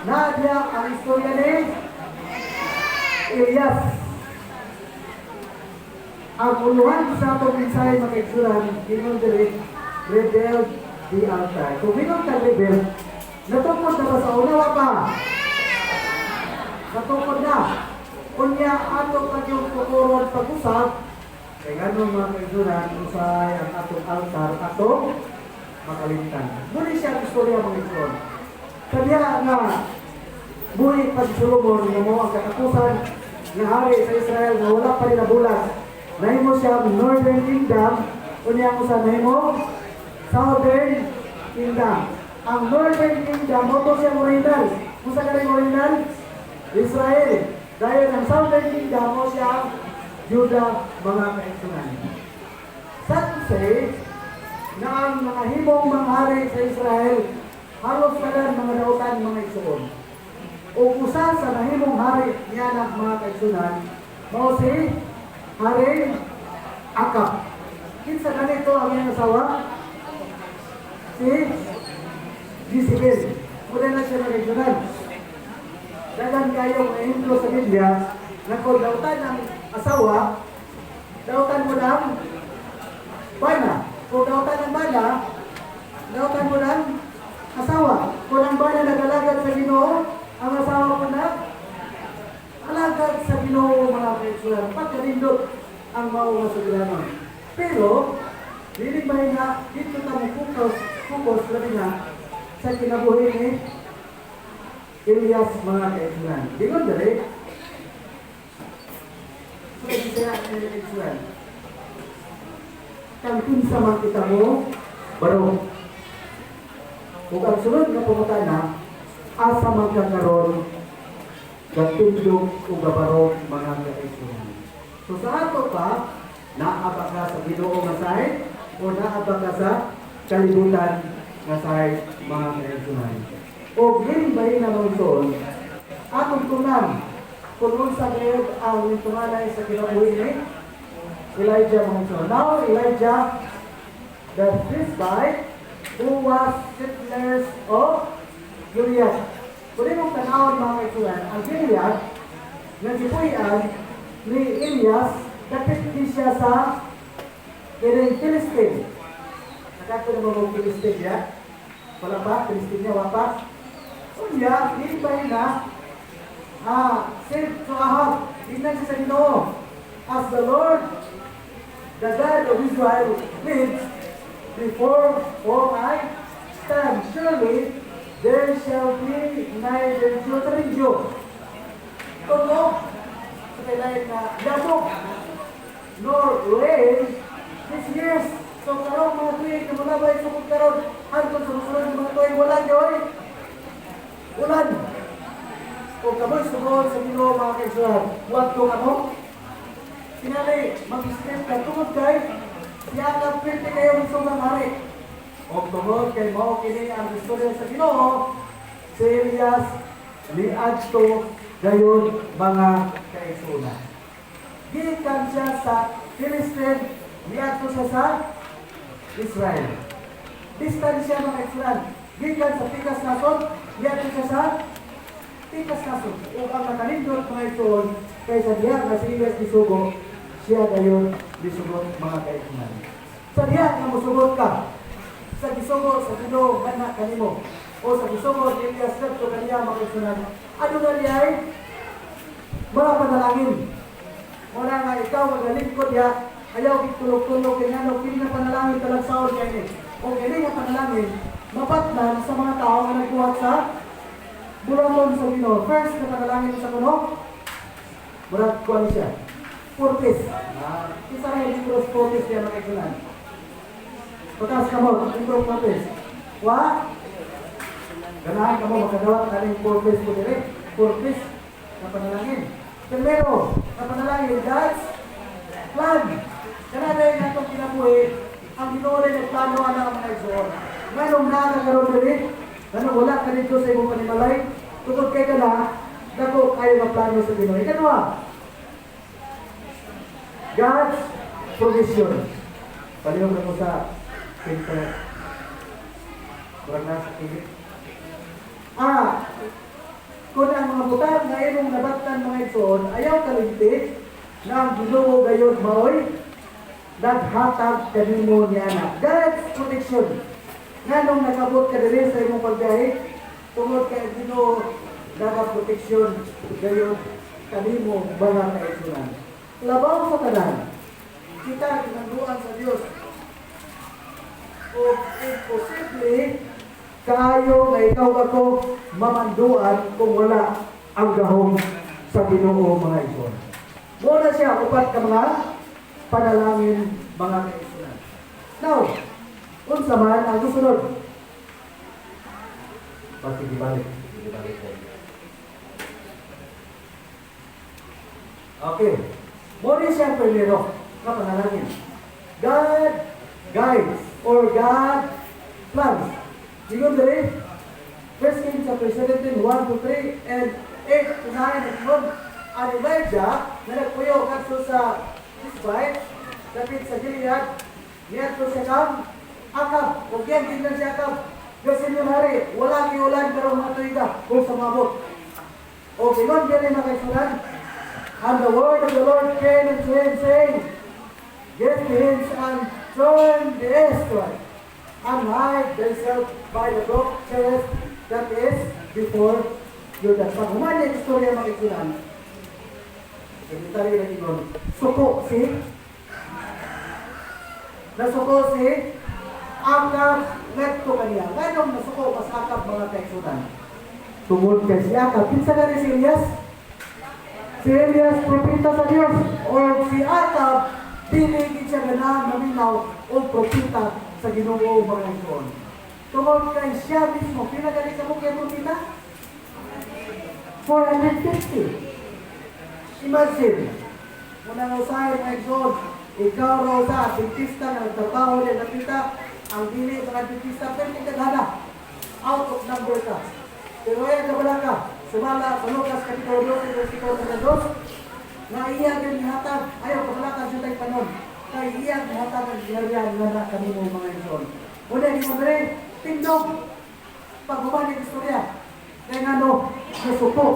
Nadia ang istorya ni Elias. Ang uluhan sa itong mensahe makaigsuran, Gingon diri, rebuild the altar. Kung gingon ka rebuild, natupod na ba sa unawa pa? Natupod na. Kunya ato pa yung tukuron pag-usap, kaya ganun mga kaigsuran, usay ang atong altar, atong makalimtan. Muli siya ang istorya mga kaigsuran. Kanya nga, buhay pa si Solomon na mo ang katapusan na hari sa Israel na wala pa rin nabulas. Nahimo siya Northern Kingdom, kunya ko sa nahimo Southern Kingdom. Ang Northern Kingdom, mo siya original. Kung sa kaling original, Israel. Dahil ang Southern Kingdom, mo siya Judah, mga kaigsunan. Sad to say, na ang mga himong mga hari sa Israel, halos kalan mga dautan, mga igsuon. O usa sa nahimong hari niya ng mga kaigsunan, mao si Hari Akab. Kinsa ganito ang iyang asawa? Si Jezebel. Muna na siya mga kaigsunan. Dagan kayong ehemplo sa Biblia, na kung dautan ng asawa, dautan mo ng bana. Kung dautan ng bana, dautan mo ng asawa. Kung ang bana nag-alagad sa Ginoo, ang asawa ko na alagad sa Ginoo, mga kaigsunan. Pagkalindot ang mao sa Ginoo. Pero dili ba nga dito ta mo focus labi na sa kinabuhi ni Elias, mga kaigsunan. Dingon dali. So isa ang kaigsunan. Kang kinsa man kita mo baro. Kung ang sunod na pumutana, asa magkakaroon gatindog o gabaro, mga kaigsunan. So sa ato pa, naaba ka sa Ginoo nga side o naaba ka sa kalibutan nga side, mga kaigsunan. O gimbay na mong atong tunang kung sa ngayon ang tunganay sa kinabuhi ni Elijah mong Now Elijah, the Tishbite, who was settlers of Gilead. Kung mong tanawin, mga kaigsunan, ang Gilead, nagsipuyan ni Elias, kapit din siya sa Philistine. Nakako na mga Philistine niya? Wala ba? Philistine niya, wala pa? Kunya, hinbay na, said to Ahab, tingnan siya sa Ginoo, as the Lord, the God of Israel, lives, before I stand, surely there shall be neither children Jew. Todo, sa kailangan na labok, nor rain, these years. So karong mga tuwing na malabay sa kong karoon, hanggang sa musunod ng mga tuwing wala joy. Ulan. Kung kamoy sumod sa Ginoo, mga kaigsunan, huwag ko kamo. Sinali, mag-step ka tungod kay siya ka pwede kayo ng sobrang hari. O tungod kay mao kini ang istorya sa Ginoo, si Elias liadto gayon, mga kaigsunan. Gikan siya sa Philistine, liadto siya sa Israel. Distansya, mga kaigsunan. Gikan sa Pikas Nason, liadto siya sa Pikas Nason. Upang makalindot, mga kaigsunan, kaysa diya na si Elias disugo, siya gayon disugot, mga kaigsunan. Sa diya nga musugot ka, sa gisugo sa Ginoo kana kanimo, o sa gisugo ni Elias kadto kaniya, mga kaigsunan, ano na niya ay mga panalangin. Wala nga ikaw magalingkod ya, ayaw itulog-tulog kay ngano kini nga panalangin talagsaon kay ni. O kini nga panalangin mapatlan sa mga tao nga nagbuhat sa bulaton sa Ginoo. First na panalangin sa kuno, murag kuan siya. Purpose. Isa rin yung cross purpose niya, mga kaigsunan. Pagkas ka mo, yung cross purpose. Wa? Ganahan ka mo, makagawa ka rin purpose po dire. Purpose na panalangin. Primero, na panalangin, God's plan. Kanada yung natong kinabuhi, ang Ginoo rin nagplano ang mga kaigsunan. Nganong nakakaroon diri, nganong wala ka dito sa imong panimalay, tungkol kay ka na, dako kayo na plano sa Ginoo. Ikanwa, God's provision. Palihog ako sa printer. Kurang nasa kilit. mga butang nga imong nabatan mga igsoon, ayaw kalimti nga ang Ginoo gayud maoy naghatag kanimo niya na. God's protection. Nga nung nakabot ka diri sa imong pagbiyahe, tungod kay Ginoo nagaproteksyon gayud kanimo mga kaigsunan. Labaw sa tanan, kita ginanduan sa Dios. O imposible kayo nga ikaw ako mamanduan kung wala ang gahom sa Ginoo mga igsoon. Muna siya upat ka mga panalangin mga kaigsunan. Now, unsa man ang susunod? Sige balik. Okay. Muna siya primero na panalangin. God guides or God plans. Ingon dali, 1 Kings chapter 17, 1 to 3, and 8 to 9, and ingon, ang Elijah, na nagpuyo kadto sa Tisbite, dapit sa Gilead, niya to siya kam, Akab, o yan, tingnan siya Akab, kasi yun hari, wala kiulan, pero matuiga, kung sumabot. O ingon, yan yung nakaisunan, and the word of the Lord came unto him, saying, get the hinge and turn the eastward, and hide thyself by the brook Cherith that is before Jordan. Pag humana yung istorya mga ikunan, sekretary na ingon, suko si Akab nagto kaniya. Ganong nasuko mas Akab mga kaisunan. Tungod kay si Akab. Kinsa na rin si Elias? Si Elias, propita sa Diyos. O si Akab, diligid siya ganahan maminaw o propita sa Ginoo mga igsoon. Tungod kay siya mismo, pinagali sa mukha propita? 450. Imagine, unang usahin mga igsoon, ikaw raw sa Adventista na nagtrabaho niya nakita, ang dili sa Adventista, pero kagana, out of number ka. Pero ay kabala ka, sumala sa Lucas Kapitulo 2, versikulo 2, na iya din hatag, ayaw kabala ka siya tayo panon, kay iya hatag ang ginariyan nga na kami mo mga igsoon. Muna ni Madre, tindog, pag humani ang istorya, kaya nga no, nasuko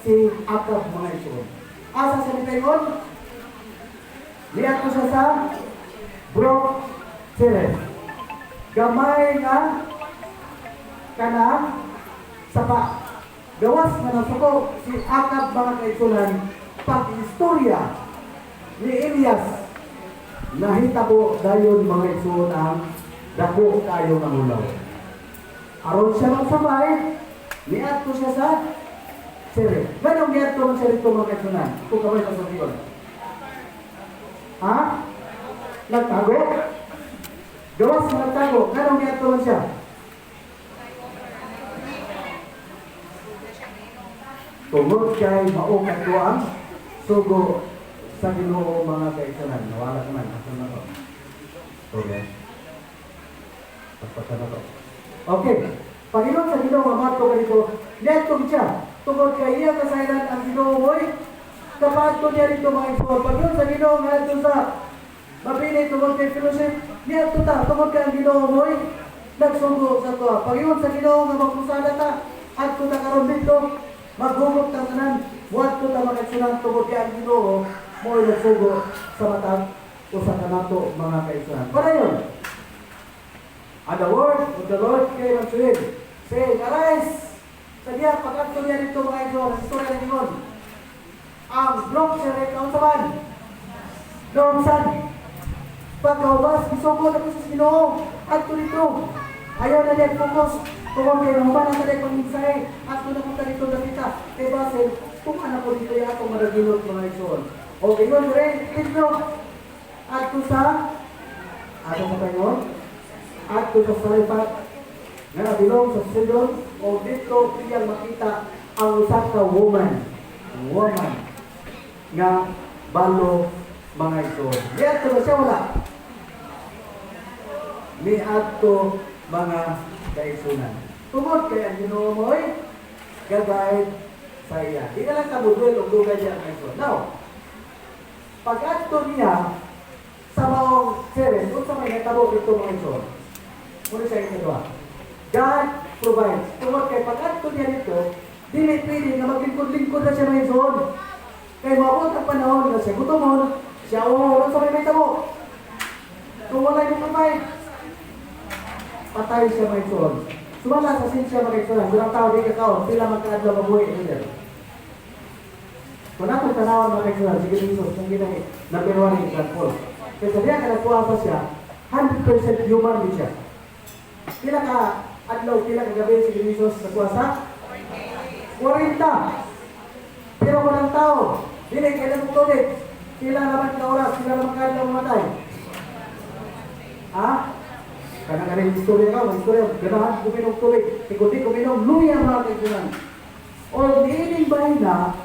si Akab mga igsoon. Asa sa nitayon, lihat ko siya sa Brook Cherith. Gamay nga kanang sapa. Gawas nga nasuko si Akab mga kaigsunan pag-istorya ni Elias nahitabo dayon mga igsuon ang dako kayo ng ulaw. Aron siya magsabay, lihat ko siya sa Cherith. Ganong lihat ko ng Cherith ko mga kaigsunan kung kaway sa sabiyon. Ha? Nagtago? Gawas na nagtago. Ganong niyatuan siya? Tungod kay maukat ko ang sugo sa Ginoo mga kaigsunan. Nawala naman. Asa na to? Okay. Tapos na to. Okay. Panginoon sa Ginoo, mamatko ka dito. Niyatong siya. Tungod kay iya kasailan ang Ginoo mo'y kapag ko niya rito mga igsoon, pag yun sa Ginoo nga ito sa mapili tungkol kay fellowship, niya ito ta, tungkol kay ang Ginoo mo'y nagsugo sa ito. Pag yun sa Ginoo nga magkusala ta, at ko ta karon dito, maghumot ta tanan, buhat ko ta mga igsunan tungkol kay ang Ginoo mo'y nagsugo sa matang o sa kanato mga kaigsunan. Para yun, and the word of the Lord came unto him, saying, arise! Sa diya, pag-at ko niya rito mga igsoon, ang istorya ng Ginoo, ang Brook Cherith ang saban. Doon saan? Pagkawabas, isuko na po sa Ginoo. At ito dito. Ayaw na niya focus. Kung kayo naman ang tayo pag-insay. At ito na po dito na kita. Kaya basin, kung ano po dito yung atong maragilot mga igsoon. Okay, yun rin. Ito. At ito sa ato sa tayo. At ito sa Sarifat. Nga nabilong sa Sidon. O dito iyang makita ang isang woman nga balo mga igsoon. Di ato na siya wala. Ni ato mga kaigsunan. Tungod kay ang Ginoo mo'y gagayad sa iya. Di na lang kabudwel o dugay niya ang igsoon. Now, pag ato niya sa maong Cherith, kung sa may natabo ito mga igsoon, muna siya ito. God provides. Tungod kay pag ato niya dito, Dili pwede nga maglingkod-lingkod na siya mga igsoon. Kaya maabot ang panahon na siya gutomon, siya uulong sa may tabo. Kung wala yung kamay, patay siya mga igsoon. Sumala sa sinsya mga igsoon, bilang tao di kakaon, sila magkaadlaw mabuhay leader. Kung akong tanawan mga igsoon, sige Jesus, kung ginang napiruan ng platform. Kaya sa diya ka nagkuha pa siya, 100% human din siya. Pila ka adlaw, pila ka gabi si Jesus sa kuwasa? 40. Pero walang tao. Dili, kailan mo tubig? Sila naman ka oras, sila naman ka adlaw mamatay. Ha? Karena ka rin istorya ka, may istorya, ganahan kuminom tubig. Ikuti kuminom, luya mga kaibigan. O niining bahay na,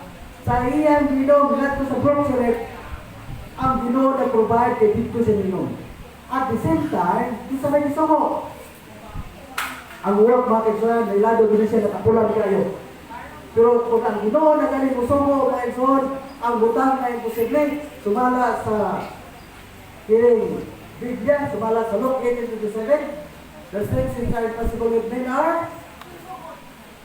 sa iyang ginom, lahat sa Brookshire, ang Ginoo na provide kay dito sa minom. At the same time, isa may isuko. Ang work mga kaibigan, nailado din siya nakapulang kayo. Pero kung ang Ginoo na galing musuko, mga kaibigan, ang butang na imposible, sumala sa hearing Biblia, sumala sa Luke 18:27, the things which are impossible with men are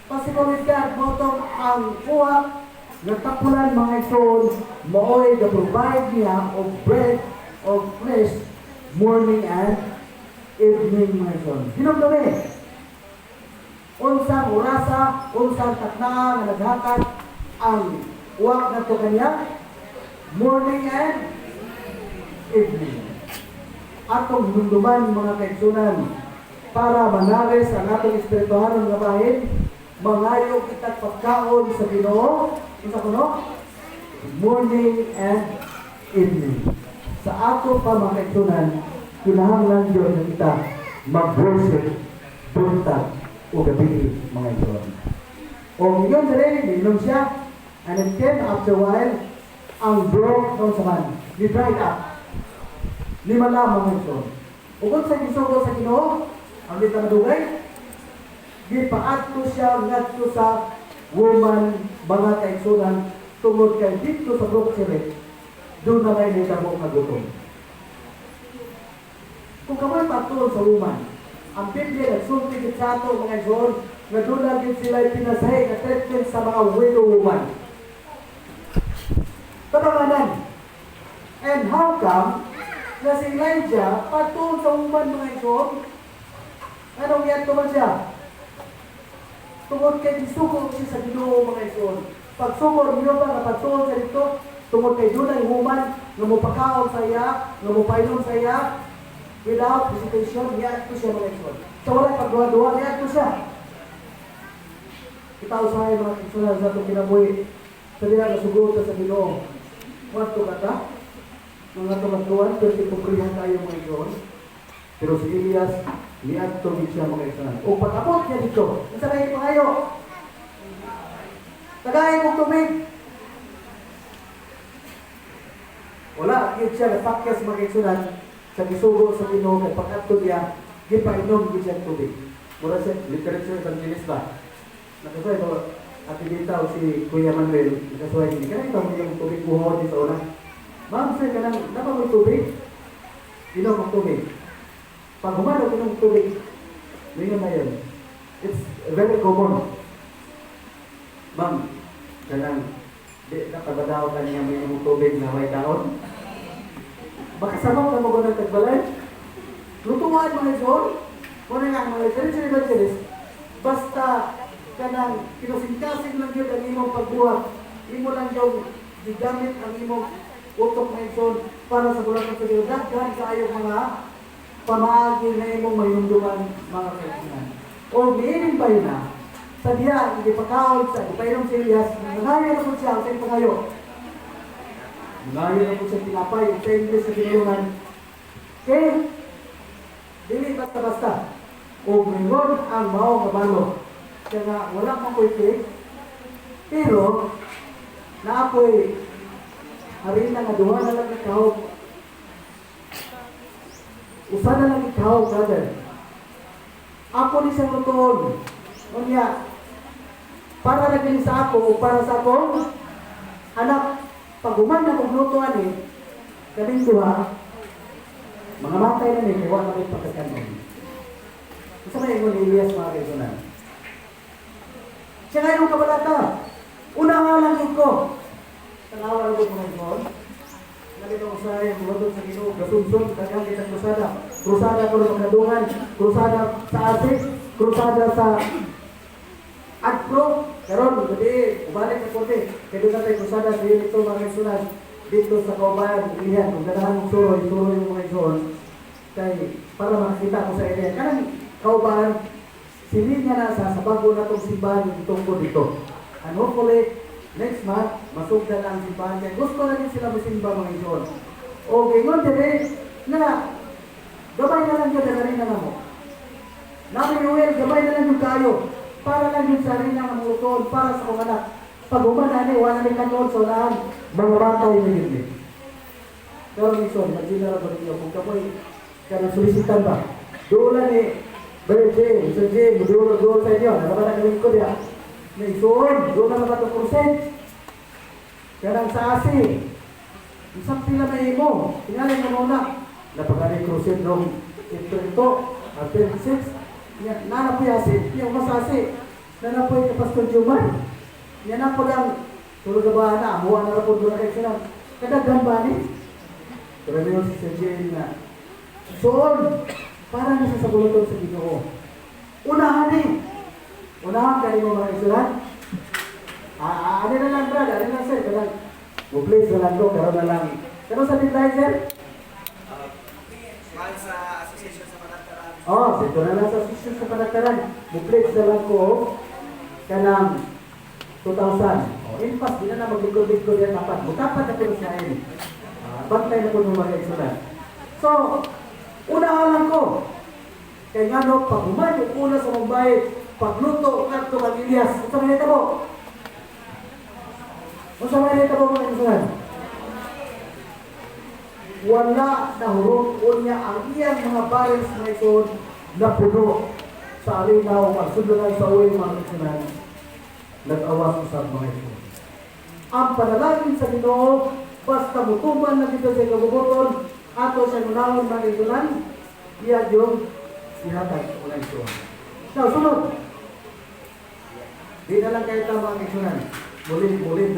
possible with God. Motong ang kuha nagtapulan mga ison, mooy the provide niya of bread of flesh morning and evening mga ison. Hinom kami. Unsang orasa, unsang taknaan na naghakat ang uwak na to kanya morning and evening. Atong hinunduman mga kaigsunan para manares ang atong espirituhanon nga bahin, mangayo kitag pagkaon sa Ginoo sa kuno morning and evening. Sa ato pa mga kaigsunan, kinahanglan Diyos na kita mag-worship buntag o gabi mga kaigsunan. O ngayon sa rin, minom siya, and then after a while, ang broke nung saman, ni dried up. Lima lamang mga ito. Ugod sa gisugo sa Ginoo, ang dito madugay, gipaadto siya ngadto sa woman mga kaigsunan tungod kay dito sa Brookshire, doon na may nitabo nga gutom. Kung kamay patuon sa woman, ang Biblia nagsulti sa ato mga igsoon, nga doon lagi sila pinasahe na treatment sa mga widow woman. Tabanganan. And how come na si Elijah patuon sa uman mga igsoon? Anong yan man siya? Tungod kay gisugo siya sa Ginoo mga igsoon. Pagsugod niyo ba na patuon sa dito, tungod kay doon ang uman nga mopakaon sa iya, nga mopainom sa iya, without visitation, niya ito siya mga igsoon. Sa wala pagduwa-duwa, niya ito siya. Kita usahay mga igsoon sa itong kinabuhi, sa diya nasugod sa Ginoo. Wato kata, mga tumatuan, pwede kuprihan tayo mga igsoon. Pero si Elias, niadto din siya mga igsoon. O pag-abot niya dito, isa kayo pa kayo. Tagayin mong tubig. Wala, yun siya napakyas mga igsoon sa gisugo sa Ginoo kay pag-adto niya, gipainom din siya tubig. Mura siya, literature evangelist ba? Nakasaway ba, ati dito si Kuya Manuel, nakasaway hindi. Kaya ito mo yung tubig buho din sa una. Ma'am, sir, ka nang dapat mo tubig? Inom ang tubig. Pag humano, inom ang tubig. Lingon na yun. It's very common. Ma'am, ka nang nakabadaw ka niya may inom tubig na may daon. Baka sabang ka mo ko ng tagbalay. Lutuan mga igsoon. Kung nga mga literature evangelist, basta ka nang kinusing-kasing lang yun ang imong pagbuhat. Imo lang yung gigamit ang imong utok na igsoon para sa bulan sa Ginoo. Daghan kaayo mga pamaagi na imong mayunduman mga kaibigan. O miining pa yun na, sa diya, hindi pagkaon sa ipainom si Elias, nangayo na po siya, sa ipagayo. Nangayo na po siya tinapay, sa English sa Ginoo. Okay? Dili basta-basta. O ngayon ang mao nga balo. Kaya nga, wala pang kwete, pero naapoy harin na nga duha na lang ikaw. Usa na lang ikaw, brother. Ako ni sa lutoon. Unya, para lagi sa ako o para sa ako, anak, pag uman na kong lutoan kaming duha, mga matay na kaya wala na may pagkakanon. Isa na yung Elias mga kaibigan. Siya nga yung kabalata. Unahan lang ko. Tanawa ko mga ikon. Nalito ko sa yung lutod sa Ginoo, gasunsun, kagang kitang krusada. Krusada ko ng magkadungan, krusada sa Asik, krusada sa Agpro. Karon, gabi, ubalik na konti. Kaya doon natin krusada sa yun ito mga isunan. Dito sa Kaubayan, ilihan, kung ganahan mong suroy yung mga ison. Kaya para makakita ko sa ilihan. Kanang Kaubayan, silid nga na sa bago na itong simbahan yung tungkol dito. And hopefully, next month, masugdan ang simbahan. Kaya gusto na rin sila masimba mga ison. Okay, ngon dire na gabay na lang yun, rin na mo. Namin Noel, gabay na lang yung kayo. Para lang yung sarili ng mulutod, para sa kong anak. Pag umanani, wala rin kanon sa unahan, mga bata yung hindi. Pero ison, mag-ginara ko ninyo, kung kapoy, kaya solicitan ba? Doon ni Berje, Mr. J, doon sa inyo, nakapanagalin ko diya. May ison, doon na naman 2%. Kaya nang sa asi, isang pila may imo, tingalin mo muna. Napagaling cruisin nung ito, after 6, nanapoy asi, yung masasi, nanapoy ka Pastor Jumar. Yan na po lang, tulog na ba na, amuha na po doon na kayo sila. Kadaghan ba ni? Pero yun si Sir Jane na, soon, para na sa bulutod sa Ginoo. Unahan eh. Unahan kayo mo mga isulan. Ano na lang brad, ano na sir, kalang, please na lang ko, karoon na lang. Karoon sa deadline sir? Mahal sa Association sa Panagtaran. Dito na lang sa Association sa Panagtaran. Please na lang ko, kanang 2,000. Impas, di na mag-likod-likod yan tapat. Mutapat na po sa akin. Bantay na po ng mga isulan. So, unahan lang ko. Kaya nga no, pag umayo, una sa Mumbai, pagluto, kanto kang Ilyas. Ito na nito mo. Ito na nito mo mga isulan. Wala na hurot niya ang iyang mga barrels na ison na puno sa alinaw at sundunan sa uwi mga isulan. Nag-awas sa mga ito. Ang panalangin sa Ginoo, basta mutuman na dito sa kabubuton, ato sa nunahon mga isulan, iya yung ihatag mga isulan. Now, sunod. Di na lang kayo tama ang isulan. Mulit